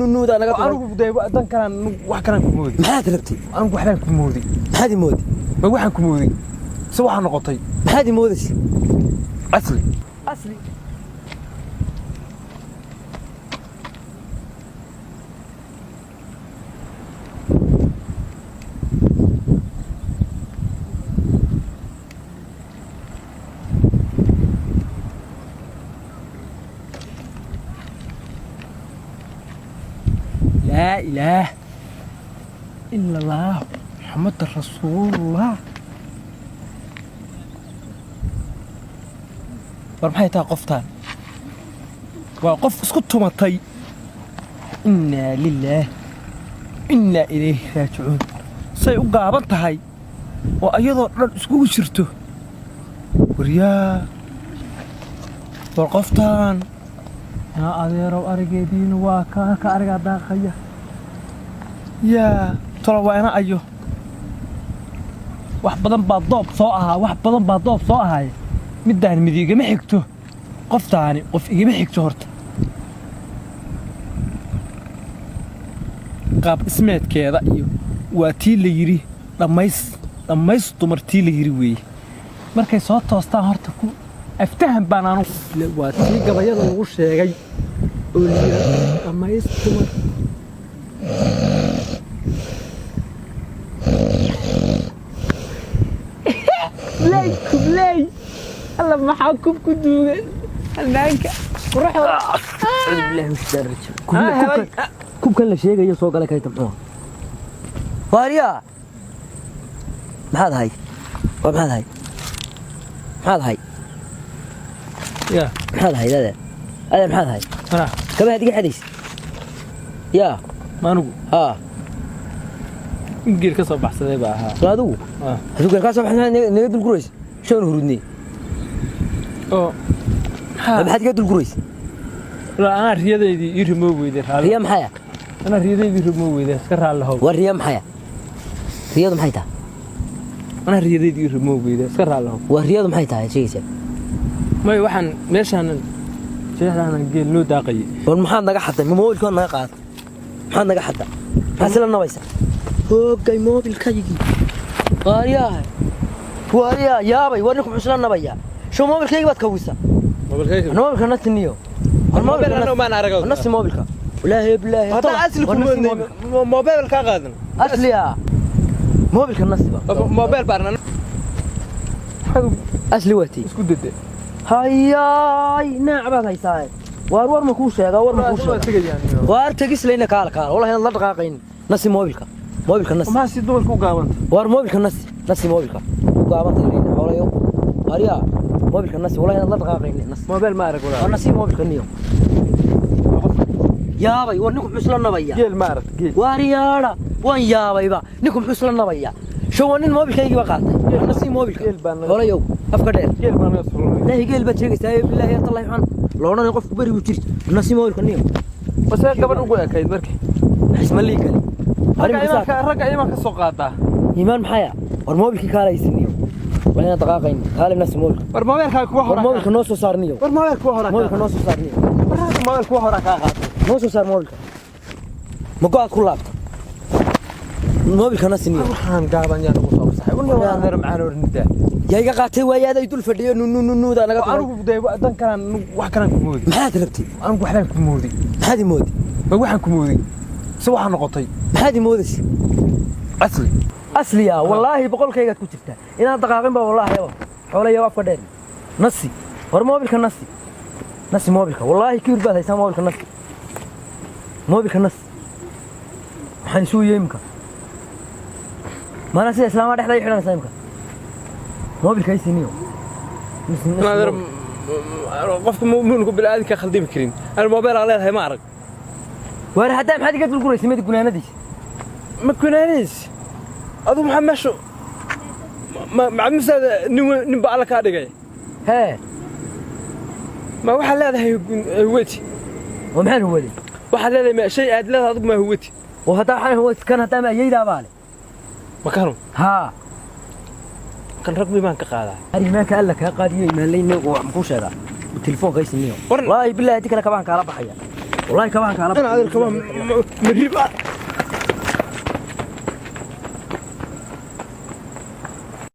نو ده أنا أنا بدي أدن كان وحكنا كمودي ما تربتي أنا وحنا كمودي هذه مودي ما وحنا كمودي سوى عن نقطي هذه مودش أصلي لا إله إلا الله محمد رسول الله ورمحي تا قفتان وقف اسكت مطي إنا لله إنا إليه راجعون سي uqaaban tahay oo ayadoo dhan isku jirto wariyaa warqoftaan yaa adeerow arigeediina waa ka ariga daaqaya yaa tolo waa ina ayo wax badan baa doob soo ahaay midaan mid igama xigto qoftaani qof igama xigto horta qaab ismeedkeeda iyo waa tii la yiri dhammays dumartii la yiri weeye markay soo toostaan horta ku aftahan baan aanu waa tii gabayada lagu sheegay oo la yiri dhammays dumar لي الله ما حاكم كدوغ البانك روح بالله وش درج كوب كان لا شيغايو soo galay kayta maxaa waariya maxaad hay يا maxaad hay dada maxaad hay ana kaba hadiga xadiis ya maanugu ha ingir ka soo baxsaday baa ahaa adigu adigu ka soo baxnaa naga dul gurays shan hurudnay oo maxaad ka dul gurays la ana riyadeedii ii remow weeyday riya maxaya ana riyadeedii remow weeyday iska raalahow war riya maxaya riyadu maxay tahay ana riyadeedii remow weeyday iska raalahow war riyadu maxay tahay sheegaysa may waxaan meeshaan jeexdaan geel loo daaqay war maxaad naga xaday mobilka naga qaad maxaad naga xaday xasila nabaysa hoogay mobilkaygi waariya yaabay warninku xusna nabaya شو موبايل كيف بتكويسه موبايل نتنيو الموبايل انا ما نعرفه نفس موبايلك والله بالله هذا اصلي موبايل كا قادن اصلي موبايلك النصبه موبايل بارنا اصلي واتي اسكو دد هياي نعبد هيساي war ma ku sheega war tagis leena kaal wallahi la dhaqaaqayn nasi mobilka ma si dumarku u gaabanta war mobilka nasi mobilka u gaabanta leena xoolayo ariya mobilka nasi wallahi la dhaqaaqayn nasi mobil ma arag war nasi mobilka niyo yaabay war ninku xusla nabaya geel ma arag geel wariyaada waan yaabayba ninku xusla nabaya شو أن الموبايل كي يبقى قاطع نسي موبايل ولا يوم أفكر لا هي قلبت شيء استاهل بالله يا الله يحن لو أنا نقف كبري وتشري نسي موبايل كنيم بس هيك قبل نقول أكيد بركي اسم اللي قال رجع إيمان كسوقاته إيمان محيا والموبايل كي كاره يسنيو وين دقائق قال نسي موبايل والموبايل كوه والموبايل كنوسو صار نيو والموبايل كوه موبايل كنوسو صار نيو الموبايل كوه راك نوسو صار موبايل مقعد كلاب موبايل كنسي نيو waxaan gaaban yaa ugu soo saxay una waa neer macaan ornida yaga qaatay waayada dul fadhiyo nu da naga anigu day dan karan wax karan ku moodi maxaad rabtay anigu waxaan ku moodi maxaad moodi ma waxaan ku moodi si waxa noqotay maxaad moodis asli ya wallahi boqolkayga ku jirta inaan daqaaqin ba wallahi xoolayo afka dheer nasi war mobilka nasi mobilka wallahi kiir baad haysan mobilka nasi waxaan soo yeemka ما أنا سيد إسلام واحد يحيلنا سامك موبيل كيس نيو نادر قفك مو بالعادي كخلدي بكرين الموبايل عليه ما أعرف وأنا حتى ما حد يقدر يقول اسمه تقول أنا ديش ما كنانيش أظن محمد شو مع مسا نبقى لك هذا جاي ها ما واحد هذا هوتي ومحل هوتي واحد هذا شيء عاد لا هذا ما هوتي وهذا حين هو كان هذا ما يدا بالي مكانه ها كان رقمي ما كقاده هذه ما قال لك قاديه ما لين ومكوش هذا التليفون كيس نيو والله بالله هذيك انا كمان كلا بحيا والله كمان كان انا هذا الكمان مريبه